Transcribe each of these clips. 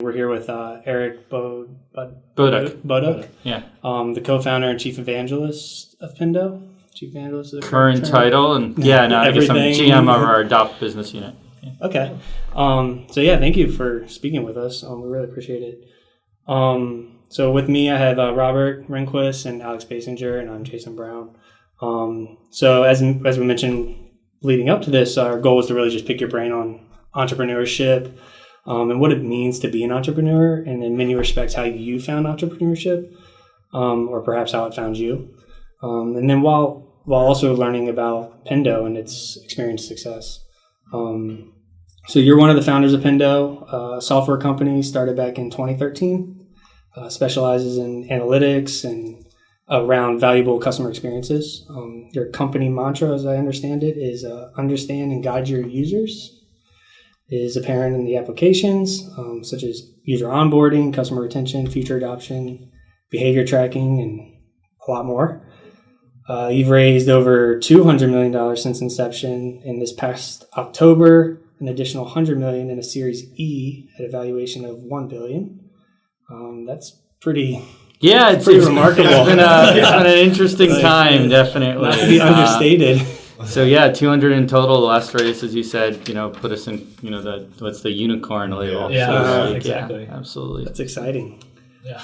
We're here with Eric Boduch. Yeah. The co-founder and chief evangelist of Pendo. Chief evangelist of the current title, and now I guess I'm GM of our Adopt business unit. Yeah. Okay. Thank you for speaking with us. We really appreciate it. So with me, I have Robert Rehnquist and Alex Basinger, and I'm Jason Brown. So as we mentioned leading up to this, our goal was to really just pick your brain on entrepreneurship, and what it means to be an entrepreneur, and in many respects how you found entrepreneurship, or perhaps how it found you. And then while also learning about Pendo and its experienced success. So you're one of the founders of Pendo, a software company started back in 2013, specializes in analytics and around valuable customer experiences. Your company mantra, as I understand it, is understand and guide your users. It is apparent in the applications, such as user onboarding, customer retention, feature adoption, behavior tracking, and a lot more. You've raised over $200 million since inception. In this past October, an additional $100 million in a Series E at a valuation of $1 billion. That's pretty. Yeah, it's remarkable. It's been an interesting time, definitely. Not to be understated. So 200 in total. The last race, as you said, put us in, what's the unicorn label? Exactly. Yeah, absolutely. That's exciting. Yeah.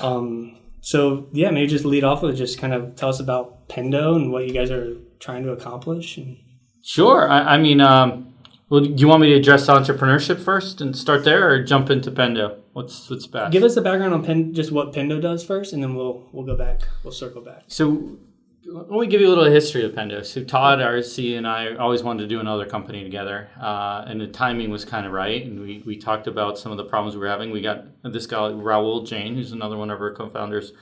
Maybe just lead off with just kind of tell us about Pendo and what you guys are trying to accomplish. Sure. Do you want me to address entrepreneurship first and start there, or jump into Pendo? What's best? Give us the background on just what Pendo does first, and then we'll go back. We'll circle back. So let me give you a little history of Pendo. So Todd, our CEO, and I always wanted to do another company together, and the timing was kind of right. And we talked about some of the problems we were having. We got this guy, Raul Jain, who's another one of our co-founders,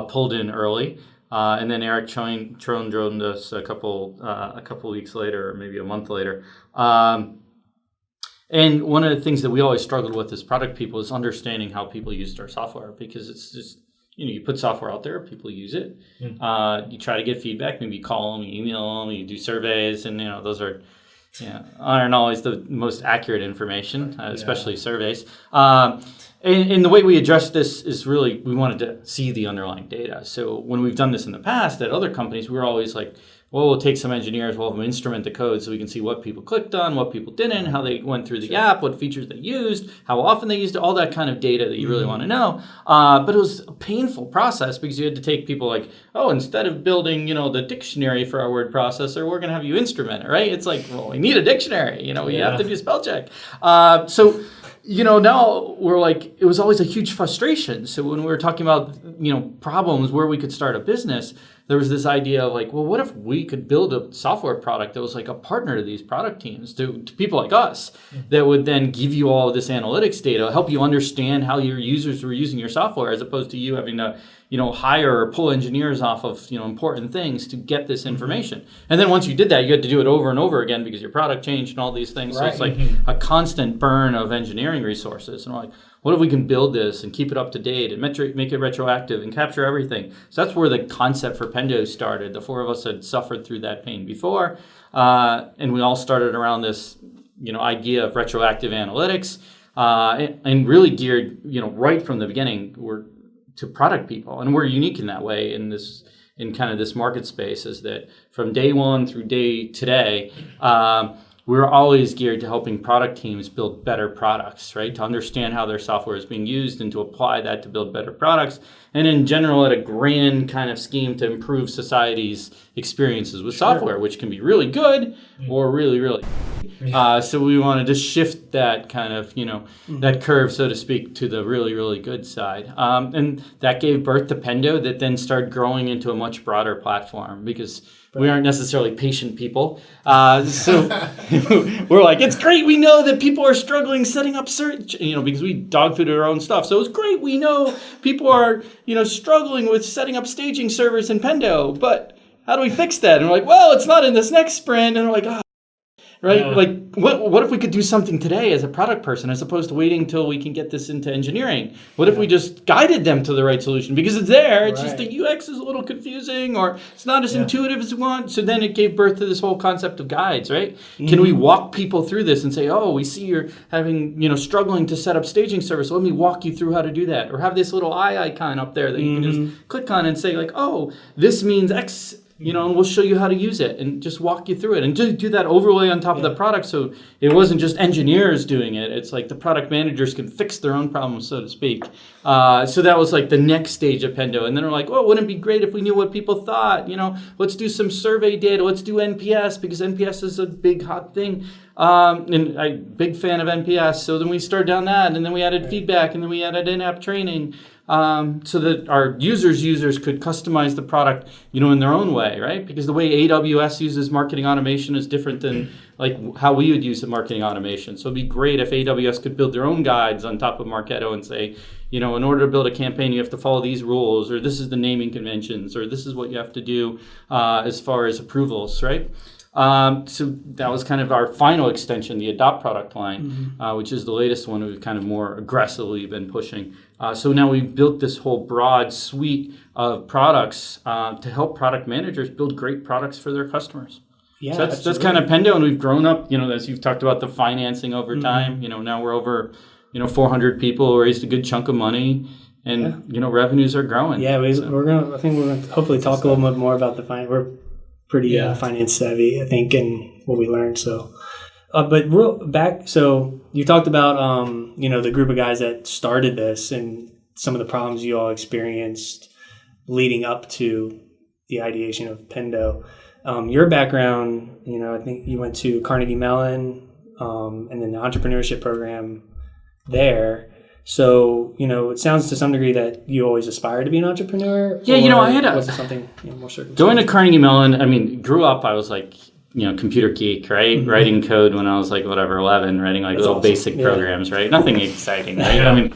pulled in early. And then Eric joined us a couple weeks later, or maybe a month later. And one of the things that we always struggled with as product people is understanding how people used our software, because it's just, you put software out there, people use it. You try to get feedback, maybe you call them, you email them, you do surveys, and those aren't always the most accurate information, especially surveys. And the way we addressed this is really, we wanted to see the underlying data. So when we've done this in the past at other companies, we were always like, well, we'll take some engineers, we'll have them instrument the code so we can see what people clicked on, what people didn't, how they went through the app, what features they used, how often they used it, all that kind of data that you really want to know. But it was a painful process because you had to take people like, instead of building, the dictionary for our word processor, we're going to have you instrument it, right? It's like, well, we need a dictionary, we have to do spell check. Now we're like, it was always a huge frustration. So when we were talking about, problems where we could start a business, there was this idea of like, well, what if we could build a software product that was like a partner to these product teams, to people like us, that would then give you all of this analytics data, help you understand how your users were using your software, as opposed to you having to, hire or pull engineers off of, important things to get this information. And then once you did that, you had to do it over and over again because your product changed and all these things. Right. So it's like a constant burn of engineering resources. And we're like, what if we can build this and keep it up to date and make it retroactive and capture everything? So that's where the concept for Pendo started. The four of us had suffered through that pain before. And we all started around this, idea of retroactive analytics, and really geared, right from the beginning, to product people. And we're unique in that way in kind of this market space, is that from day one through day today, we're always geared to helping product teams build better products, right? To understand how their software is being used and to apply that to build better products. And in general, at a grand kind of scheme, to improve society's experiences with software, which can be really good or really, really. So we wanted to shift that kind of, that curve, so to speak, to the really, really good side. And that gave birth to Pendo, that then started growing into a much broader platform, because we aren't necessarily patient people. So we're like, it's great. We know that people are struggling setting up search, because we dog fooded our own stuff. So it's great. We know people are, struggling with setting up staging servers in Pendo, but how do we fix that? And we're like, well, it's not in this next sprint. And we're like, right? Yeah. Like, what if we could do something today as a product person as opposed to waiting until we can get this into engineering? What if we just guided them to the right solution? Because it's there, it's just the UX is a little confusing or it's not as intuitive as we want. So then it gave birth to this whole concept of guides, right? Mm-hmm. Can we walk people through this and say, oh, we see you're struggling to set up staging service. Let me walk you through how to do that. Or have this little eye icon up there that you can just click on and say like, oh, this means X, and we'll show you how to use it and just walk you through it and do that overlay on top of the product. So it wasn't just engineers doing it. It's like the product managers can fix their own problems, so to speak. So that was like the next stage of Pendo. And then we're like, well, wouldn't it be great if we knew what people thought? Let's do some survey data. Let's do NPS because NPS is a big hot thing. And I'm big fan of NPS. So then we started down that, and then we added feedback, and then we added in-app training. So that our users could customize the product, in their own way, right? Because the way AWS uses marketing automation is different than like how we would use the marketing automation. So it'd be great if AWS could build their own guides on top of Marketo and say, in order to build a campaign, you have to follow these rules, or this is the naming conventions, or this is what you have to do as far as approvals, right? So that was kind of our final extension, the Adopt product line, which is the latest one we've kind of more aggressively been pushing. So now we've built this whole broad suite of products to help product managers build great products for their customers. Yeah, so that's kind of Pendo, and we've grown up, as you've talked about the financing over time. Now we're over, 400 people, raised a good chunk of money. And, revenues are growing. Yeah, I think we're going to hopefully talk a little bit more about the finance. We're pretty finance savvy, I think, in what we learned. So, so you talked about, the group of guys that started this and some of the problems you all experienced leading up to the ideation of Pendo. Your background, I think you went to Carnegie Mellon and then the entrepreneurship program there. So, it sounds to some degree that you always aspired to be an entrepreneur. Yeah, I had was it something more circumstantial? Going to Carnegie Mellon, grew up, I was like, computer geek, right? Mm-hmm. Writing code when I was like, 11, writing like little basic programs, right? Nothing exciting, right? Yeah.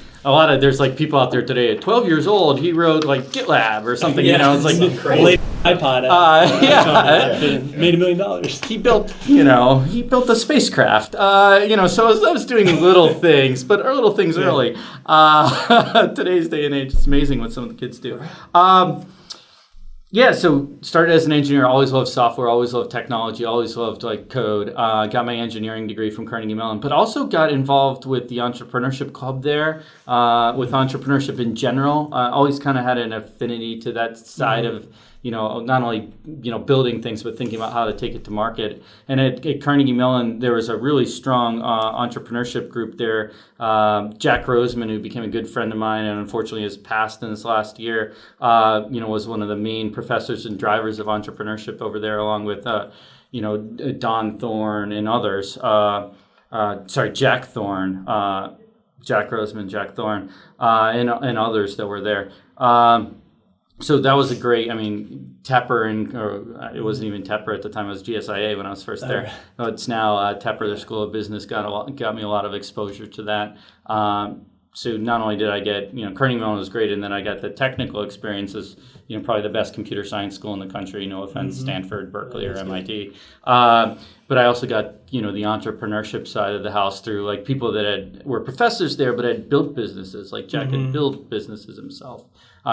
There's like people out there today at 12 years old, he wrote like GitLab or something, it's like crazy. iPod. Made $1 million. He built a spacecraft, so I was doing little things, but our little things early. Today's day and age, it's amazing what some of the kids do. So started as an engineer, always loved software, always loved technology, always loved like code. Got my engineering degree from Carnegie Mellon, but also got involved with the entrepreneurship club there, with entrepreneurship in general. Always kind of had an affinity to that side of, not only, building things, but thinking about how to take it to market. And at Carnegie Mellon, there was a really strong entrepreneurship group there. Jack Roseman, who became a good friend of mine and unfortunately has passed in this last year, was one of the main professors and drivers of entrepreneurship over there, along with, Don Thorne and others. Jack Thorne, Jack Roseman, Jack Thorne, and others that were there. So that was a great, Tepper, it wasn't even Tepper at the time, it was GSIA when I was first there. It's now Tepper, the School of Business, got me a lot of exposure to that. So not only did I get, Carnegie Mellon was great, and then I got the technical experiences, probably the best computer science school in the country, no offense, Stanford, Berkeley, or MIT. But I also got, the entrepreneurship side of the house through like people that were professors there, but had built businesses, like Jack had built businesses himself.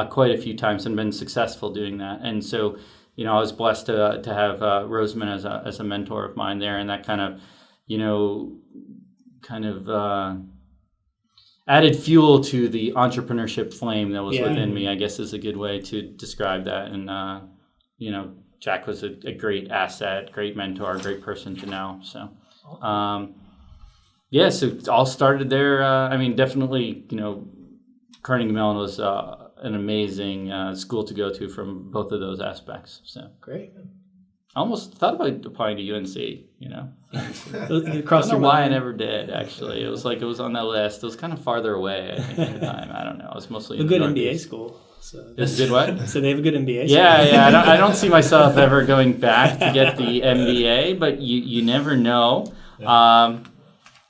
Quite a few times and been successful doing that. And so, I was blessed to have Roseman as a mentor of mine there, and that kind of added fuel to the entrepreneurship flame that was within me, I guess is a good way to describe that. And, Jack was a great asset, great mentor, great person to know. So, so it all started there. Definitely, Carnegie Mellon was an amazing school to go to from both of those aspects. So great. I almost thought about applying to UNC. I don't know why I never did. Actually, it was on that list. It was kind of farther away, I think, at the time. I don't know. It was mostly a good MBA school. So it's good what? So they have a good MBA. Yeah. I don't see myself ever going back to get the MBA, but you never know. Yeah.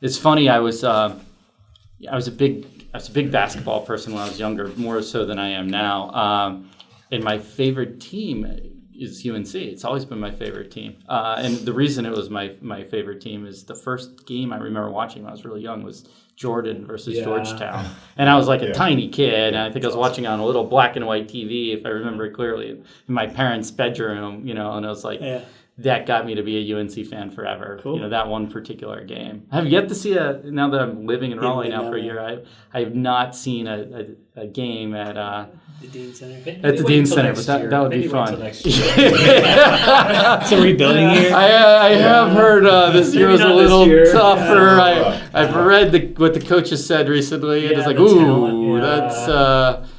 It's funny. I was a big basketball person when I was younger, more so than I am now. And my favorite team is UNC. It's always been my favorite team. And the reason it was my favorite team is the first game I remember watching when I was really young was Jordan versus Georgetown. And I was like a tiny kid, and I think I was watching on a little black and white TV, if I remember clearly, in my parents' bedroom, and I was like, that got me to be a UNC fan forever. Cool. That one particular game. I have yet to see now that I'm living in Raleigh now for a year, I have not seen a game at the Dean Center. At the Dean Center, but that would be fun. It's a rebuilding year. I have heard this year was a little tougher. I've read what the coaches said recently, and it's like, that's.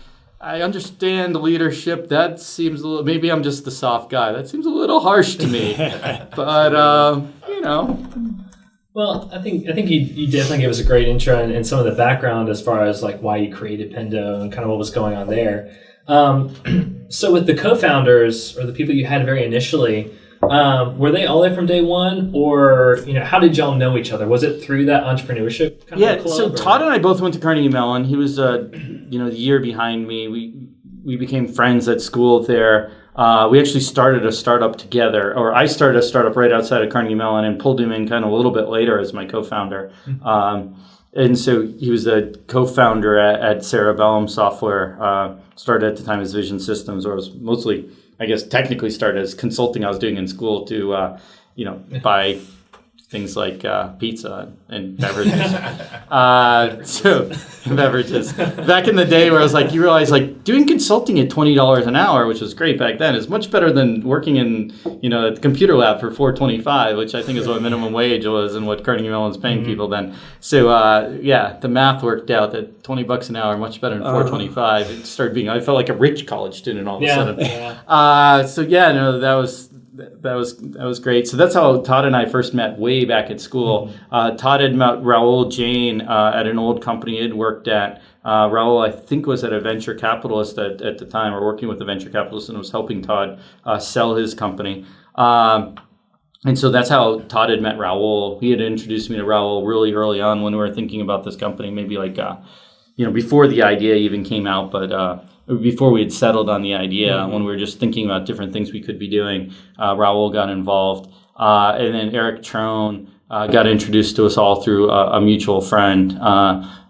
I understand the leadership. That seems a little. Maybe I'm just the soft guy. That seems a little harsh to me. But Well, I think you definitely gave us a great intro and some of the background as far as like why you created Pendo and kind of what was going on there. So with the co-founders or the people you had very initially, were they all there from day one, or how did y'all know each other? Was it through that entrepreneurship kind of club? So Todd and I both went to Carnegie Mellon. He was the year behind me. We became friends at school there. We actually started a startup together, or I started a startup right outside of Carnegie Mellon and pulled him in kind of a little bit later as my co-founder. And so he was a co-founder at Cerebellum Software, started at the time as Vision Systems, or was mostly, I guess, technically started as consulting I was doing in school to, buy things like pizza and beverages. Beverages. Back in the day where I was like, you realize like doing consulting at $20 an hour, which was great back then, is much better than working in, at the computer lab for $4.25, which I think is what minimum wage was and what Carnegie Mellon's paying people then. So the math worked out that $20 an hour, much better than $4.25. It started being, I felt like a rich college student all of a sudden. That was great. So that's how Todd and I first met way back at school. Todd had met Raul Jain at an old company he had worked at. Raul, I think, was at a venture capitalist at the time, or working with a venture capitalist, and was helping Todd sell his company. And so that's how Todd had met Raul. He had introduced me to Raul really early on when we were thinking about this company, maybe like, before the idea even came out, but before we had settled on the idea, when we were just thinking about different things we could be doing, Raul got involved. And then Eric Trone got introduced to us all through a mutual friend.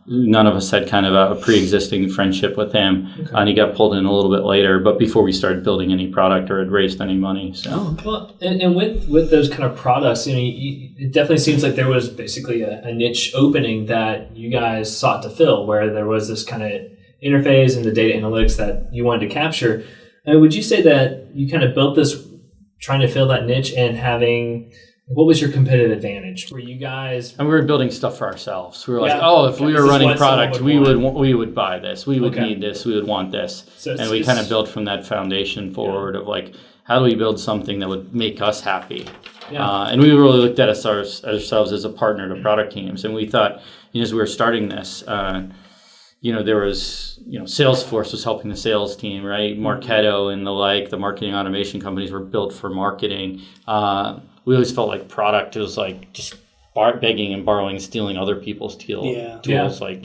None of us had kind of a pre-existing friendship with him, and he got pulled in a little bit later, but before we started building any product or had raised any money. So. Well, and with those kind of products, it definitely seems like there was basically a niche opening that you guys sought to fill, where there was this kind of interface and the data analytics that you wanted to capture. Would you say that you kind of built this trying to fill that niche and having... What was your competitive advantage? Were you guys... And we were building stuff for ourselves. We were if we were running product, we would buy this. We would need this. We would want this. And we kind of built from that foundation forward of like, how do we build something that would make us happy? And we really looked at ourselves as a partner to product teams. And we thought, as we were starting this, there was, Salesforce was helping the sales team, right? Marketo and the marketing automation companies were built for marketing. We always felt like product was like just begging and borrowing, stealing other people's tools, like,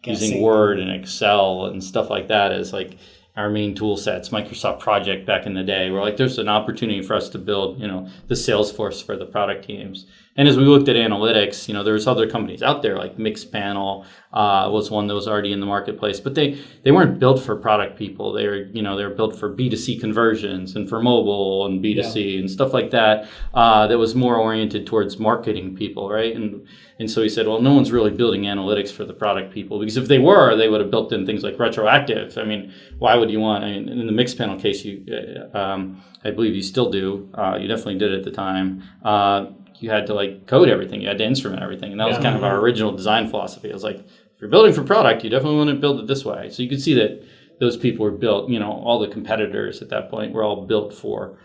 using Word and Excel and stuff like that as like our main tool sets. Microsoft Project back in the day, we're like, there's an opportunity for us to build, the Salesforce for the product teams. And as we looked at analytics, there's other companies out there like Mixpanel was one that was already in the marketplace, but they weren't built for product people. They were built for B2C conversions and for mobile and B2C and stuff like that. That was more oriented towards marketing people, right? And so he said, well, no one's really building analytics for the product people, because if they were, they would have built in things like retroactive. I mean, why would you want? In the Mixpanel case, I believe you still do. You definitely did at the time. You had to code everything. You had to instrument everything. And that was kind of our original design philosophy. I was like, if you're building for product, you definitely want to build it this way. So you could see that those people were built, all the competitors at that point were all built for,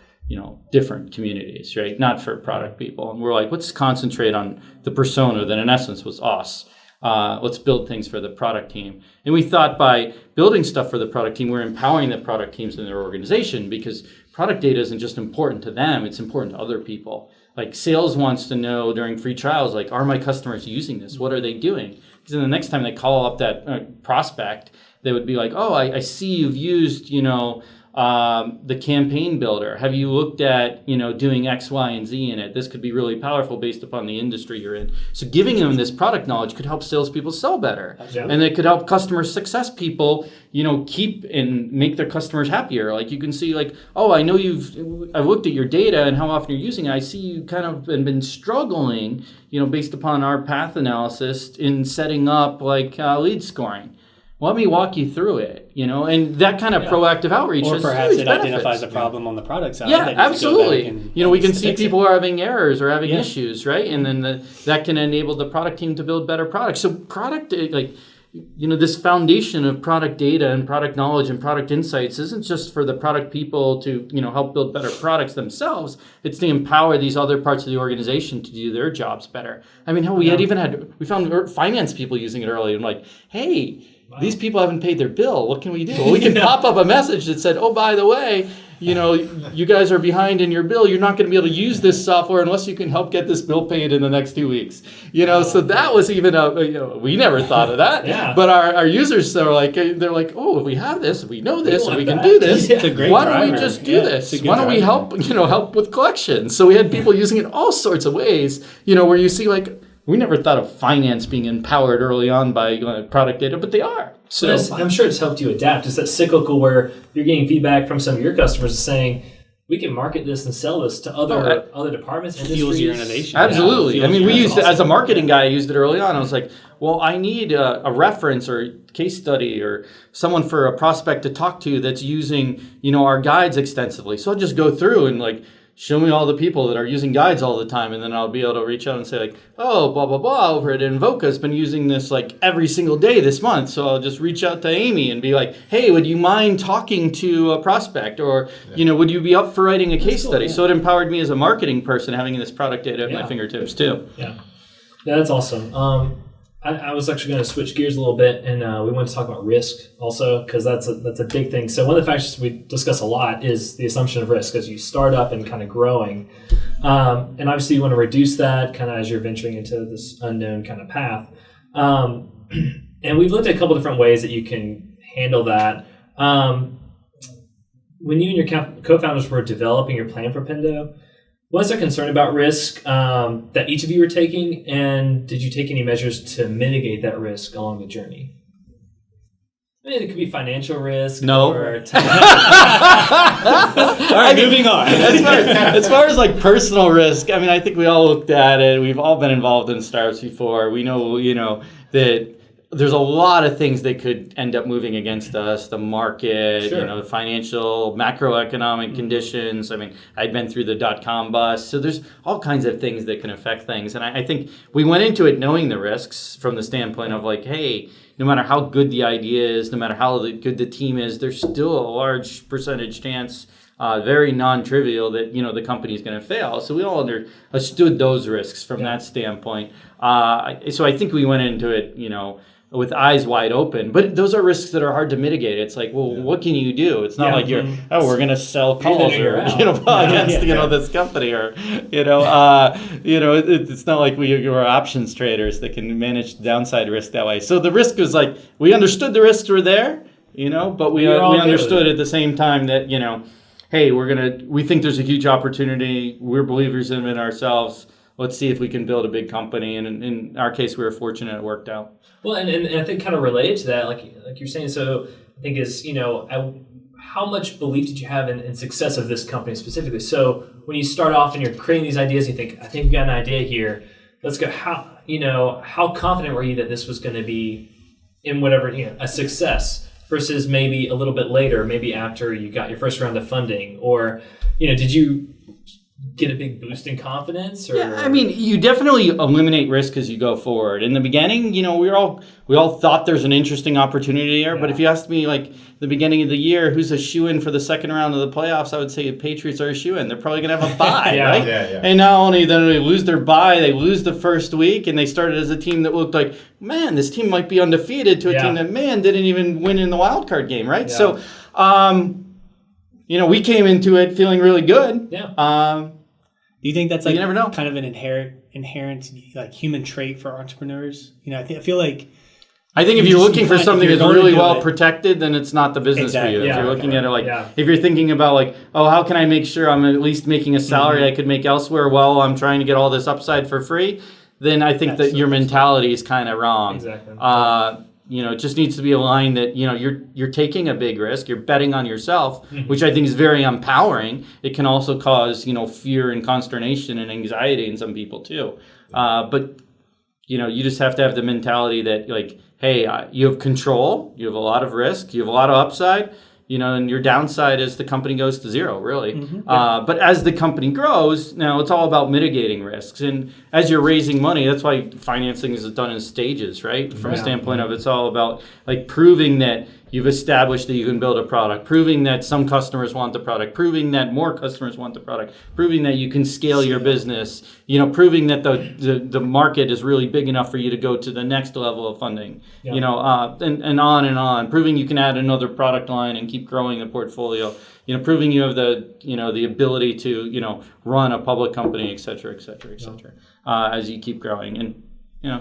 different communities, right? Not for product people. And we're like, let's concentrate on the persona that in essence was us. Let's build things for the product team. And we thought by building stuff for the product team, we're empowering the product teams in their organization, because product data isn't just important to them, it's important to other people. Like sales wants to know during free trials, like, are my customers using this? What are they doing? Because then the next time they call up that prospect, they would be like, oh, I see you've used, the campaign builder? Have you looked at, doing X, Y, and Z in it? This could be really powerful based upon the industry you're in. So giving them this product knowledge could help salespeople sell better. Absolutely. And it could help customer success people, keep and make their customers happier. Like you can see like, oh, I know I've looked at your data and how often you're using it. I see you kind of been struggling, based upon our path analysis in setting up like lead scoring. Let me walk you through it, and that kind of proactive outreach. Or has perhaps huge it benefits. identifies a problem on the product side. Yeah, that needs to go back absolutely. and We can to see fix people it. are having errors or having issues, right? And then that can enable the product team to build better products. So product, this foundation of product data and product knowledge and product insights isn't just for the product people to, help build better products themselves. It's to empower these other parts of the organization to do their jobs better. I mean, hell, we found finance people using it early and like, hey, these people haven't paid their bill. What can we do? Well, we can pop up a message that said, oh, by the way, you guys are behind in your bill. You're not going to be able to use this software unless you can help get this bill paid in the next 2 weeks. So that was even we never thought of that. Yeah. But our users are like, oh, if we have this, if we know this, and we can do this, It's a great why don't we driver. just do Yeah, this? it's a good Why don't we driver. help with collections? So we had people using it all sorts of ways, where you see like, we never thought of finance being empowered early on by product data, but they are. So I'm sure it's helped you adapt. It's that cyclical where you're getting feedback from some of your customers saying, we can market this and sell this to other departments, industries. Fuels your innovation. Absolutely. Yeah, I mean, we used it awesome. as a marketing guy. I used it early on. I was like, well, I need a reference or case study or someone for a prospect to talk to that's using, our guides extensively. So I'll just go through and like, show me all the people that are using guides all the time, and then I'll be able to reach out and say like, oh, blah, blah, blah, over at Invoca has been using this like every single day this month. So I'll just reach out to Amy and be like, hey, would you mind talking to a prospect? Or, would you be up for writing a case study? So it empowered me as a marketing person having this product data at my fingertips too. Yeah, that's awesome. I was actually going to switch gears a little bit, and we want to talk about risk also, because that's a big thing. So one of the factors we discuss a lot is the assumption of risk as you start up and kind of growing. And obviously you want to reduce that kind of as you're venturing into this unknown kind of path. And we've looked at a couple different ways that you can handle that. When you and your co-founders were developing your plan for Pendo, was there concern about risk that each of you were taking, and did you take any measures to mitigate that risk along the journey? I mean, it could be financial risk. No. Or All right, moving on. As far as like personal risk, I mean, I think we all looked at it. We've all been involved in startups before. We know, that there's a lot of things that could end up moving against us. The market, Sure. Financial, macroeconomic conditions. I mean, I'd been through the .com bust. So there's all kinds of things that can affect things. And I think we went into it knowing the risks from the standpoint of like, hey, no matter how good the idea is, no matter how good the team is, there's still a large percentage chance, very non-trivial, that the company is going to fail. So we all understood those risks from that standpoint. So I think we went into it, with eyes wide open. But those are risks that are hard to mitigate. It's like, well, what can you do? It's not like we're going to sell calls or against this company or it's not like we were options traders that can manage downside risk that way. So the risk was like, we understood the risks were there, but we understood at the same time that hey, we think there's a huge opportunity. We're believers in it ourselves. Let's see if we can build a big company. And in our case, we were fortunate it worked out. Well, and I think kind of related to that, like you're saying, so I think is, how much belief did you have in success of this company specifically? So when you start off and you're creating these ideas, you think, I think we got an idea here. Let's go. How confident were you that this was going to be in whatever, a success versus maybe a little bit later, maybe after you got your first round of funding, or, did you get a big boost in confidence? Or? Yeah, I mean, you definitely eliminate risk as you go forward. In the beginning, we all thought there's an interesting opportunity here. Yeah. But if you asked me, like, the beginning of the year, who's a shoo-in for the second round of the playoffs, I would say the Patriots are a shoo-in. They're probably going to have a bye, right? Yeah. And not only then they lose their bye, they lose the first week, and they started as a team that looked like, man, this team might be undefeated, to a team that, didn't even win in the wild card game, right? Yeah. So, we came into it feeling really good. Yeah. Do you think that's like you never know. Kind of an inherent like human trait for entrepreneurs? I feel like I think if you're looking for something that's really well it. protected, then it's not the business Exactly. for you. Yeah, If you're looking at it like, yeah. if you're thinking about like, oh, how can I make sure I'm at least making a salary I could make elsewhere while I'm trying to get all this upside for free, then I think that your mentality is kind of wrong. Exactly. It just needs to be aligned that, you're taking a big risk, you're betting on yourself, which I think is very empowering. It can also cause, fear and consternation and anxiety in some people too. But you just have to have the mentality that like, hey, you have control, you have a lot of risk, you have a lot of upside, and your downside is the company goes to zero, really. But as the company grows, now it's all about mitigating risks. And as you're raising money, that's why financing is done in stages, right? From a standpoint of it's all about like proving that you've established that you can build a product, proving that some customers want the product, proving that more customers want the product, proving that you can scale your business, proving that the market is really big enough for you to go to the next level of funding, and on and on, proving you can add another product line and keep growing the portfolio, proving you have the ability to, run a public company, et cetera, as you keep growing. And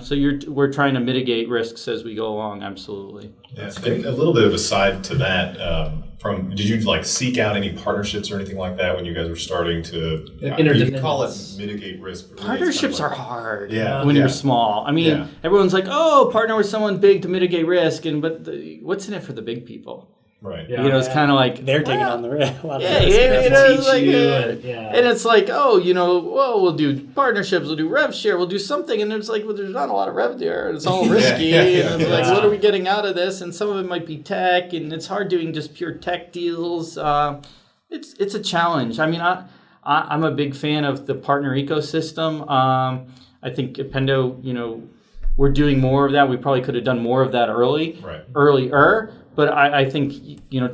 so we're trying to mitigate risks as we go along. Absolutely. Yeah. And a little bit of a side to that. Did you like seek out any partnerships or anything like that when you guys were starting to? You can call it mitigate risk. But really partnerships are hard. Yeah. When you're small. I mean, everyone's like, oh, partner with someone big to mitigate risk, but what's in it for the big people? Right. Yeah. It's kind of like they're taking on the risk. And it's like, we'll do partnerships, we'll do rev share, we'll do something, and it's like, well, there's not a lot of rev there, and it's all risky, and it's like, what are we getting out of this? And some of it might be tech, and it's hard doing just pure tech deals. It's a challenge. I mean, I'm a big fan of the partner ecosystem. I think at Pendo, we're doing more of that. We probably could have done more of that earlier. But I think,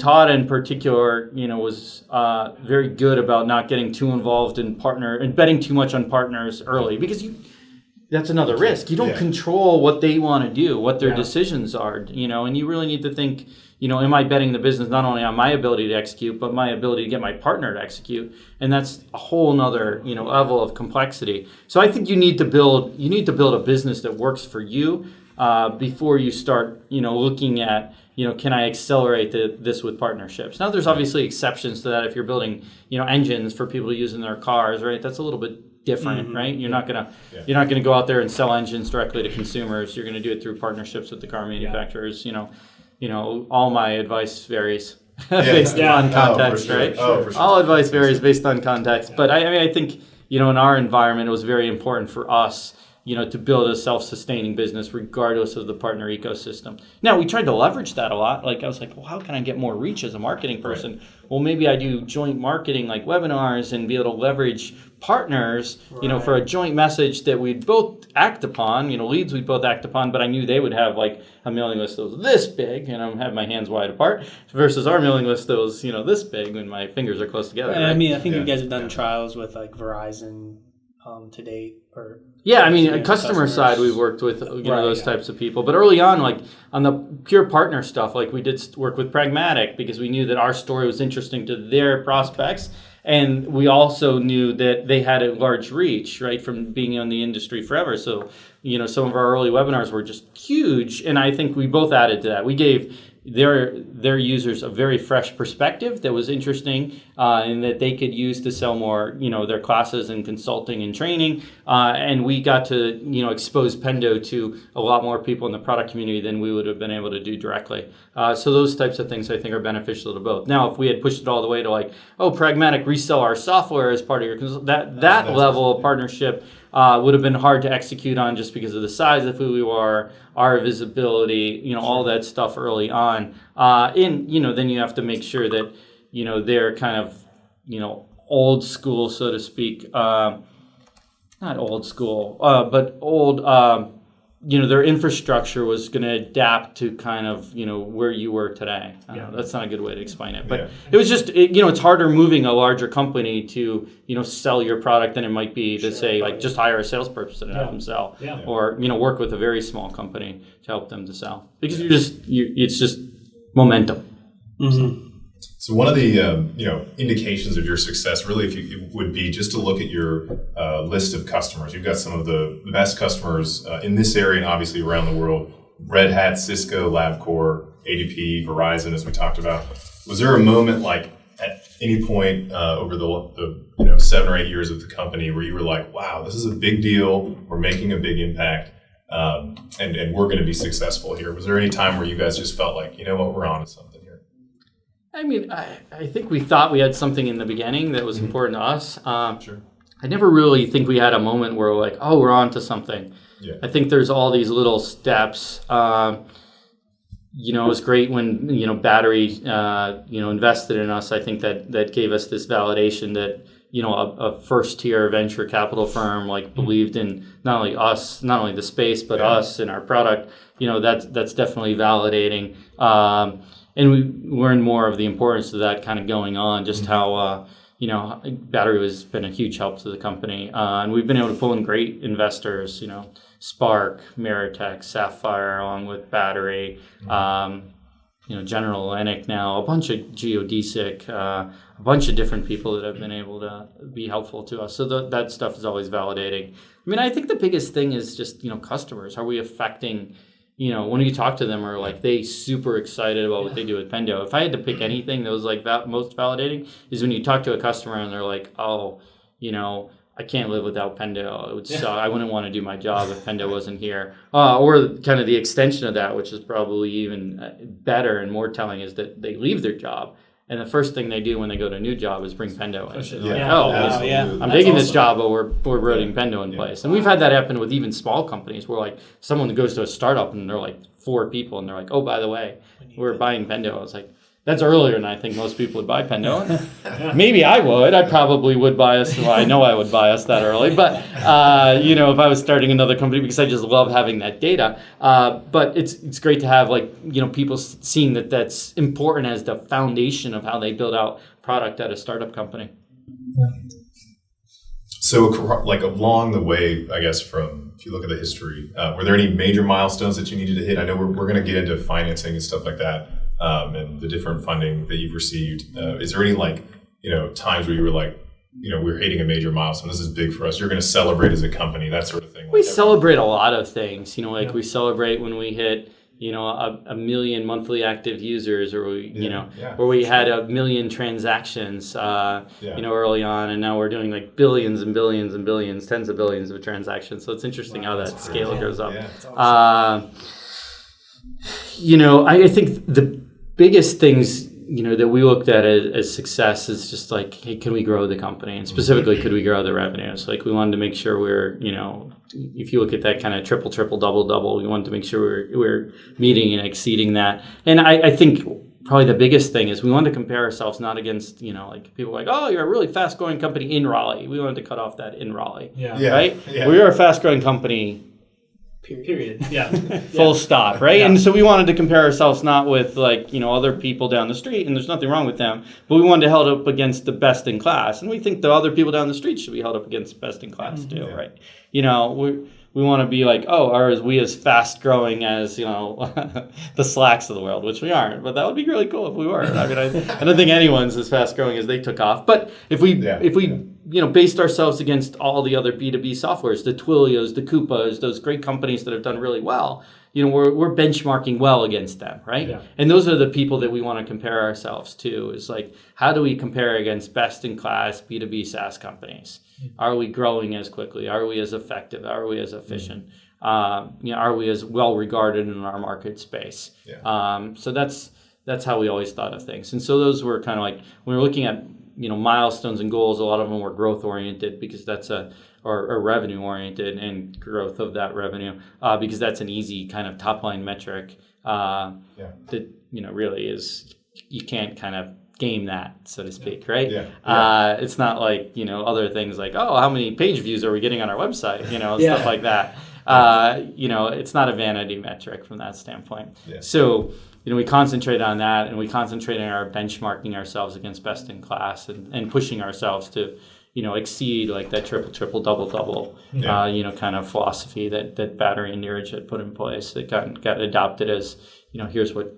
Todd in particular, was very good about not getting too involved in partner and betting too much on partners early, because that's another risk. You don't control what they want to do, what their decisions are, and you really need to think, am I betting the business not only on my ability to execute, but my ability to get my partner to execute? And that's a whole nother, level of complexity. So I think you need to build a business that works for you before you start, looking at, can I accelerate this with partnerships? Now, there's obviously exceptions to that. If you're building, engines for people to use in their cars, right? That's a little bit different, right? You're not gonna go out there and sell engines directly to consumers. You're gonna do it through partnerships with the car manufacturers. All my advice varies based on context, right? Oh, for sure. All advice varies based on context. But I think, in our environment, it was very important for us, to build a self-sustaining business regardless of the partner ecosystem. Now, we tried to leverage that a lot. Like, I was like, well, how can I get more reach as a marketing person? Right. Well, maybe I do joint marketing like webinars and be able to leverage partners, for a joint message that we'd both act upon, leads we'd both act upon, but I knew they would have like a mailing list that was this big, and I have my hands wide apart, versus our mailing list that was, this big when my fingers are close together. And right? I mean, I think you guys have done trials with like Verizon to date, or customer side we've worked with those types of people, but early on, like on the pure partner stuff, like we did work with Pragmatic because we knew that our story was interesting to their prospects, and we also knew that they had a large reach, right, from being in the industry forever. So some of our early webinars were just huge, and I think we both added to that. We gave their users a very fresh perspective that was interesting, and that they could use to sell more, their classes and consulting and training. And we got to, expose Pendo to a lot more people in the product community than we would have been able to do directly. So those types of things I think are beneficial to both. Now, if we had pushed it all the way to like, Pragmatic, resell our software as part of your that level of partnership would have been hard to execute on just because of the size of who we are, our visibility, all that stuff early on. Then you have to make sure that, they're kind of, old school, so to speak. Not old school, but old, their infrastructure was going to adapt to kind of, where you were today. That's not a good way to explain it. But it was just, it's harder moving a larger company to, sell your product than it might be to say, like, just hire a salesperson and have them sell. Or, work with a very small company to help them to sell. Because it's just momentum. Mm-hmm. So one of the indications of your success, really, it would be just to look at your list of customers. You've got some of the best customers in this area and obviously around the world. Red Hat, Cisco, LabCorp, ADP, Verizon, as we talked about. Was there a moment like at any point over the 7 or 8 years of the company where you were like, wow, this is a big deal, we're making a big impact, and we're going to be successful here? Was there any time where you guys just felt like, you know what, we're on to something here? I mean, I think we thought we had something in the beginning that was important to us. Sure. I never really think we had a moment where we're like, oh, we're on to something. Yeah. I think there's all these little steps. It was great when, Battery, invested in us. I think that gave us this validation that, a first tier venture capital firm believed in not only us, not only the space, but us and our product. That's definitely validating. And we learned more of the importance of that kind of going on, just how, Battery has been a huge help to the company. And we've been able to pull in great investors, Spark, Meritech, Sapphire, along with Battery, General Atlantic now, a bunch of geodesic, a bunch of different people that have been able to be helpful to us. So that stuff is always validating. I mean, I think the biggest thing is just, customers. Are we affecting, when you talk to them, are they super excited about what they do with Pendo? If I had to pick anything that was most validating is when you talk to a customer and they're like, oh, I can't live without Pendo. It would suck. I wouldn't want to do my job if Pendo wasn't here. Or kind of the extension of that, which is probably even better and more telling, is that they leave their job. And the first thing they do when they go to a new job is bring Pendo in. I'm taking this job, but we're putting Pendo in place. And we've had that happen with even small companies where someone goes to a startup and they're 4 people and they're like, oh, by the way, we're buying Pendo. I was like, that's earlier than I think most people would buy Pendo. Maybe I would. I probably would buy us. Well, I know I would buy us that early. But, if I was starting another company, because I just love having that data. But it's great to have, people seeing that that's important as the foundation of how they build out product at a startup company. So, along the way, I guess, if you look at the history, were there any major milestones that you needed to hit? I know we're going to get into financing and stuff like that. And the different funding that you've received. Is there any times where you were we're hitting a major milestone, this is big for us, you're going to celebrate as a company, that sort of thing? We celebrate a lot of things. We celebrate when we hit, a million monthly active users, or where we had 1 million transactions, early on, and now we're doing billions and billions and billions, tens of billions of transactions. So it's interesting how that scale goes up. Awesome. I think the biggest things, that we looked at as success is just hey, can we grow the company? And specifically, could we grow the revenues? We wanted to make sure we're, if you look at that kind of triple, double, we wanted to make sure we're meeting and exceeding that. And I think probably the biggest thing is we wanted to compare ourselves not against, people oh, you're a really fast growing company in Raleigh. We wanted to cut off that in Raleigh. Right? Yeah. We are a fast growing company. Period. Yeah. Full stop, right? Yeah. And so we wanted to compare ourselves not with other people down the street, and there's nothing wrong with them, but we wanted to held up against the best in class. And we think the other people down the street should be held up against the best in class too, right? We want to be are we as fast growing as, the Slacks of the world, which we aren't, but that would be really cool if we were. I mean, I don't think anyone's as fast growing as they took off. But if we based ourselves against all the other B2B softwares, the Twilios, the Coupas, those great companies that have done really well, we're benchmarking well against them, right? Yeah. And those are the people that we want to compare ourselves to. Is how do we compare against best in class B2B SaaS companies? Are we growing as quickly? Are we as effective? Are we as efficient? Are we as well regarded in our market space? Yeah. So that's how we always thought of things. And so those were kind of when we're looking at milestones and goals, a lot of them were growth oriented because that's or revenue oriented and growth of that revenue because that's an easy kind of top line metric that really is, you can't kind of game that, so to speak, right? Yeah. It's not other things how many page views are we getting on our website, stuff like that. It's not a vanity metric from that standpoint. Yeah. So we concentrate on that, and we concentrate on our benchmarking ourselves against best in class and pushing ourselves to, exceed that triple, double, kind of philosophy that Battery and Neeraj had put in place that got adopted as, here's what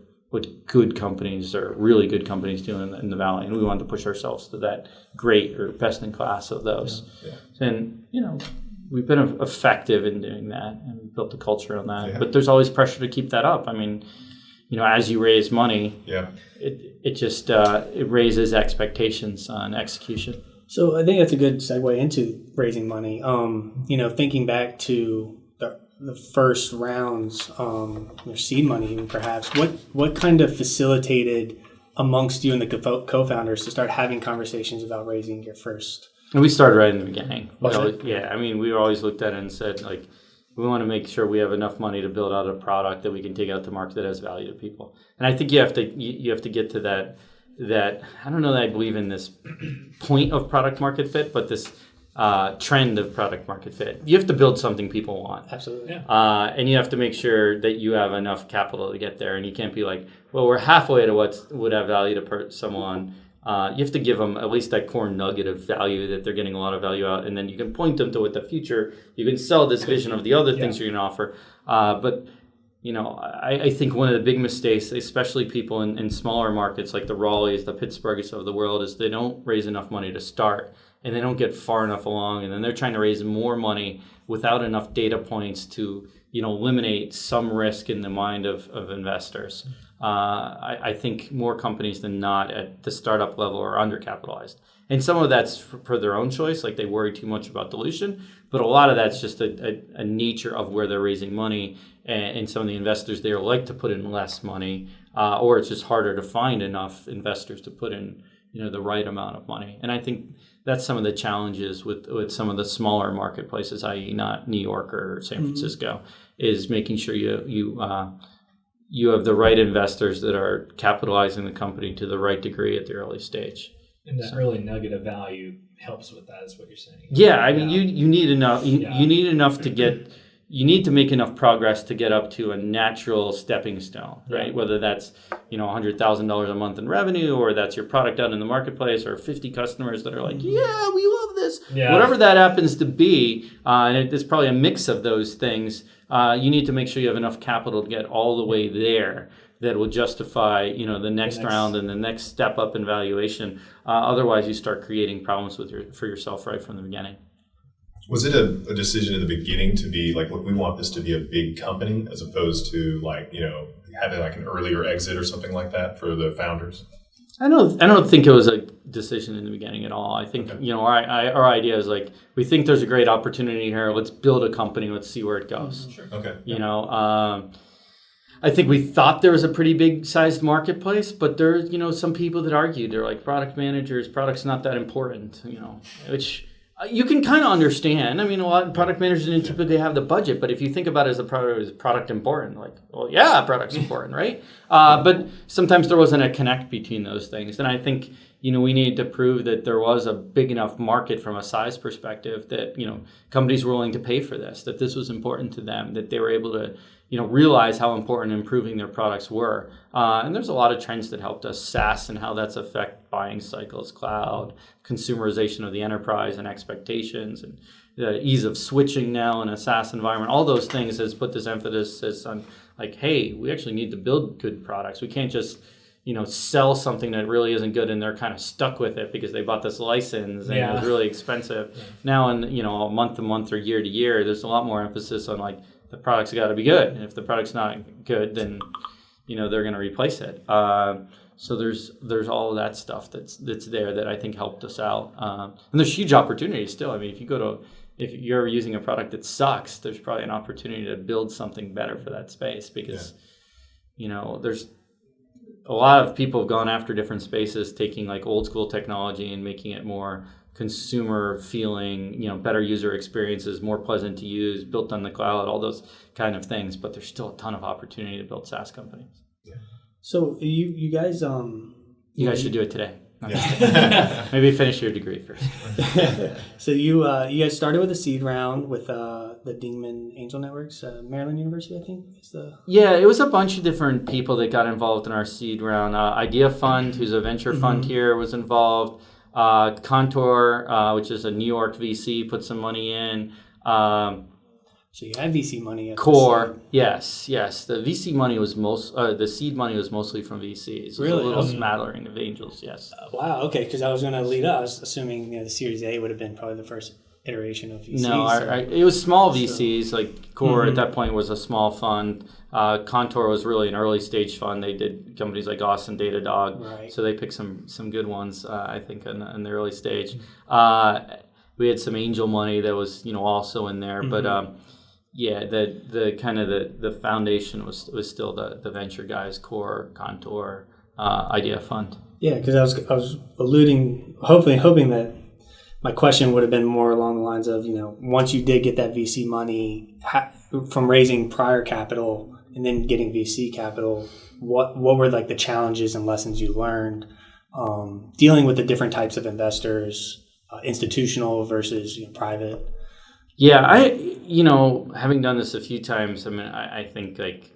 good companies or really good companies do in the Valley. And we wanted to push ourselves to that great or best in class of those. Yeah. And, we've been effective in doing that and built a culture on that. Yeah. But there's always pressure to keep that up. I mean, as you raise money, Yeah. it just it raises expectations on execution. So I think that's a good segue into raising money. Thinking back to the first rounds, your seed money, even perhaps, what kind of facilitated amongst you and the co-founders to start having conversations about raising your first? And we started right in the beginning. Okay. We always looked at it and said, like, we want to make sure we have enough money to build out a product that we can take out to market that has value to people. And I think you have to get to that I don't know that I believe in this point of product market fit, but this trend of product market fit. You have to build something people want. Absolutely. Yeah. And you have to make sure that you have enough capital to get there. And you can't be like, well, we're halfway to what would have value to someone. You have to give them at least that core nugget of value that they're getting a lot of value out. And then you can point them to what the future, you can sell this vision of the other things you're going to offer. But I think one of the big mistakes, especially people in smaller markets like the Raleighs, the Pittsburghs of the world, is they don't raise enough money to start. And they don't get far enough along, and then they're trying to raise more money without enough data points to, eliminate some risk in the mind of investors. I think more companies than not at the startup level are undercapitalized. And some of that's for their own choice, like they worry too much about dilution, but a lot of that's just a nature of where they're raising money, and some of the investors there like to put in less money, or it's just harder to find enough investors to put in the right amount of money. And I think that's some of the challenges with some of the smaller marketplaces, i.e. not New York or San Francisco, is making sure you have the right investors that are capitalizing the company to the right degree at the early stage. And that early nugget of value helps with that, is what you're saying. Yeah, I mean, you need enough. You need enough to get. You need to make enough progress to get up to a natural stepping stone, right? Yeah. Whether that's $100,000 a month in revenue, or that's your product out in the marketplace, or 50 customers that are like, yeah, we love this. Yeah. Whatever that happens to be, and it's probably a mix of those things. You need to make sure you have enough capital to get all the way there that will justify the next round and the next step up in valuation. Otherwise, you start creating problems for yourself right from the beginning. Was it a decision in the beginning to be like, look, we want this to be a big company, as opposed to having like an earlier exit or something like that for the founders? I don't think it was a decision in the beginning at all. I think our idea is like, we think there's a great opportunity here. Let's build a company. Let's see where it goes. Sure. Okay. I think we thought there was a pretty big sized marketplace, but there's some people that argued. They're like, product managers, product's not that important. Which you can kind of understand. I mean, a lot of product managers didn't typically have the budget, but if you think about it as is product important? Like, well, yeah, product's important, right? But sometimes there wasn't a connect between those things. And I think, we needed to prove that there was a big enough market from a size perspective that, companies were willing to pay for this, that this was important to them, that they were able to, realize how important improving their products were. And there's a lot of trends that helped us, SaaS and how that's affect buying cycles, cloud, consumerization of the enterprise and expectations, and the ease of switching now in a SaaS environment. All those things has put this emphasis on like, hey, we actually need to build good products. We can't just sell something that really isn't good and they're kind of stuck with it because they bought this license and it was really expensive. Yeah. Now in month to month or year to year, there's a lot more emphasis on like, the product's got to be good. And if the product's not good, then they're going to replace it. So there's all of that stuff that's there that I think helped us out. And there's huge opportunities still. I mean, if you're using a product that sucks, there's probably an opportunity to build something better for that space, because there's a lot of people have gone after different spaces, taking like old school technology and making it more consumer feeling, better user experiences, more pleasant to use, built on the cloud, all those kind of things. But there's still a ton of opportunity to build SaaS companies. Yeah. So you guys, you guys should do it today. Yeah. Maybe finish your degree first. So you guys started with a seed round with the Dingman Angel Networks, Maryland University, I think is the. Yeah, it was a bunch of different people that got involved in our seed round. Idea Fund, who's a venture fund here, was involved. Contour, which is a New York VC, put some money in. So you had VC money. Core, yes. The VC money was the seed money was mostly from VCs. Really? A little smattering of angels, yes. Wow. Okay, because I was going to lead up. I was assuming the Series A would have been probably the first iteration of VCs? No, it was small VCs. Like Core at that point was a small fund. Contour was really an early stage fund. They did companies like Austin, Datadog. Right. So they picked some good ones, I think, in the early stage. We had some angel money that was, also in there. But the kind of the foundation was still the venture guys, Core, Contour, Idea Fund. Yeah, because I was hoping that my question would have been more along the lines of, once you did get that VC money from raising prior capital and then getting VC capital, what were like the challenges and lessons you learned dealing with the different types of investors, institutional versus private? Yeah, having done this a few times, I think like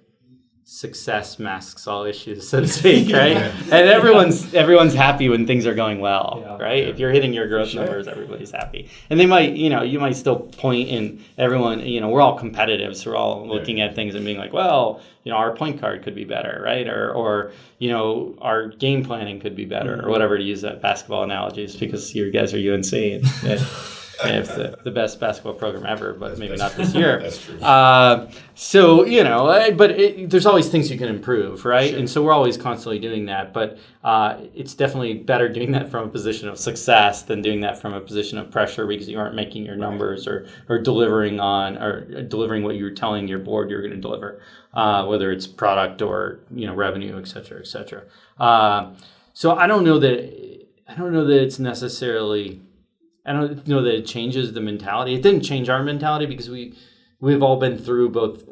success masks all issues, so to speak, right? And everyone's happy when things are going well, right? Yeah. If you're hitting your growth numbers, everybody's happy. And they might, you might still point in everyone, we're all competitive, so we're all looking at things and being like, well, our point guard could be better, right? Or our game planning could be better, or whatever, to use that basketball analogies, because you guys are UNC. It's the best basketball program ever, but maybe not this year. That's true. There's always things you can improve, right? Sure. And so we're always constantly doing that. But it's definitely better doing that from a position of success than doing that from a position of pressure, because you aren't making your numbers or delivering what you're telling your board you're going to deliver, whether it's product or revenue, et cetera, et cetera. So I don't know that it's necessarily. I don't know that it changes the mentality. It didn't change our mentality because we've all been through both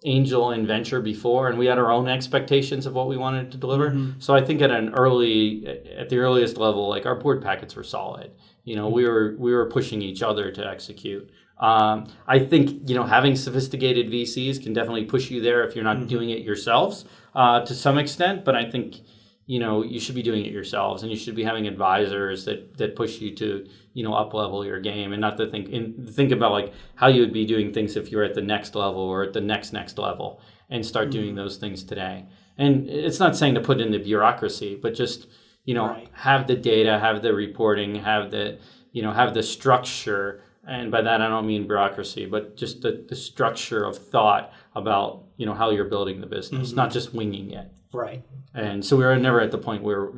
angel and venture before, and we had our own expectations of what we wanted to deliver. Mm-hmm. So I think at the earliest level, like, our board packets were solid. We were pushing each other to execute. I think having sophisticated VCs can definitely push you there if you're not doing it yourselves to some extent. But I think you should be doing it yourselves, and you should be having advisors that push you to up level your game, and not to think about like how you would be doing things if you're at the next level or at the next level, and start doing those things today. And it's not saying to put in the bureaucracy, but just have the data, have the reporting, have the structure. And by that I don't mean bureaucracy, but just the structure of thought about how you're building the business, not just winging it. Right. And so we were never at the point where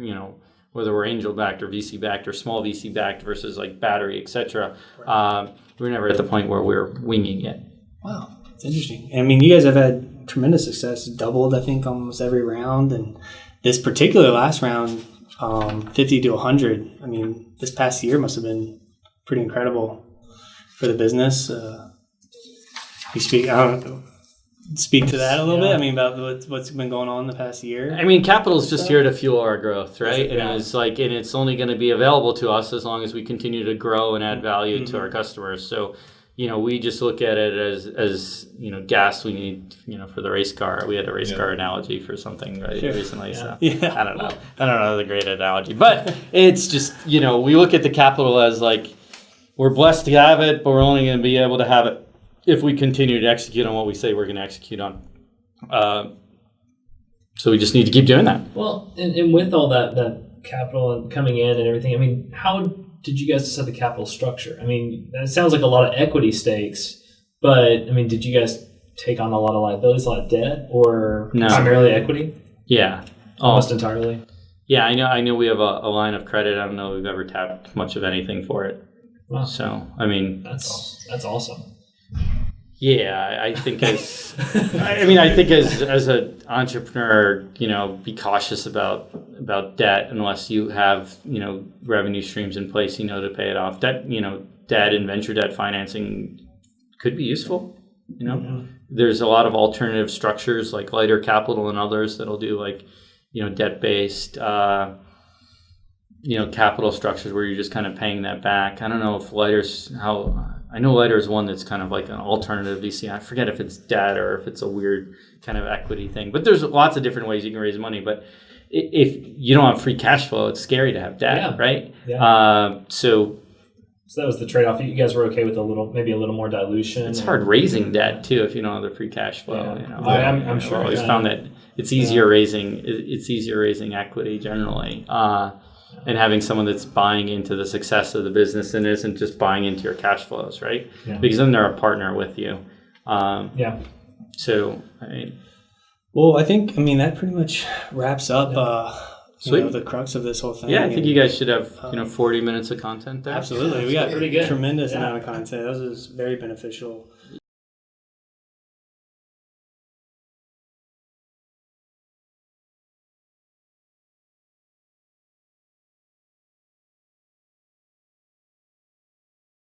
whether we're angel backed or VC backed or small VC backed versus like battery, etc. Right. We were never at the point where we're winging it. Wow, that's interesting. I mean, you guys have had tremendous success, doubled I think almost every round, and this particular last round, 50 to 100. I mean, this past year must have been pretty incredible for the business. Speak to that a little bit. I mean, about what's been going on the past year. I mean, capital is just here to fuel our growth, right? And it's only going to be available to us as long as we continue to grow and add value to our customers. So, we just look at it as gas we need, for the race car. We had a race car analogy for something recently. So I don't know the great analogy, but it's just, we look at the capital as like, we're blessed to have it, but we're only going to be able to have it if we continue to execute on what we say we're going to execute on. So we just need to keep doing that. Well, and with all that capital coming in and everything, I mean, how did you guys decide the capital structure? I mean, that sounds like a lot of equity stakes, but I mean, did you guys take on a lot of liabilities, a lot of debt, or primarily equity? Yeah. Almost entirely? Yeah, I know we have a line of credit. I don't know if we've ever tapped much of anything for it. Wow. So, I mean... That's awesome. Yeah, I think as an entrepreneur, be cautious about debt unless you have, revenue streams in place, to pay it off. Debt and venture debt financing could be useful. There's a lot of alternative structures like Lighter Capital and others that'll do like, debt-based, capital structures where you're just kind of paying that back. I don't know if I know Lighter is one that's kind of like an alternative VC. I forget if it's debt or if it's a weird kind of equity thing. But there's lots of different ways you can raise money. But if you don't have free cash flow, it's scary to have debt, right? Yeah. So that was the trade-off. You guys were okay with maybe a little more dilution. It's hard raising debt too if you don't have the free cash flow. Yeah. I'm sure. I've always found that it's easier raising equity generally. and having someone that's buying into the success of the business and isn't just buying into your cash flows, right? Yeah. Because then they're a partner with you. Yeah. So, I mean, Well, I that pretty much wraps up Sweet. the crux of this whole thing. yeah, I think you guys should have 40 minutes of content there. Absolutely. We got Pretty good. tremendous Yeah. amount of content. This is very beneficial.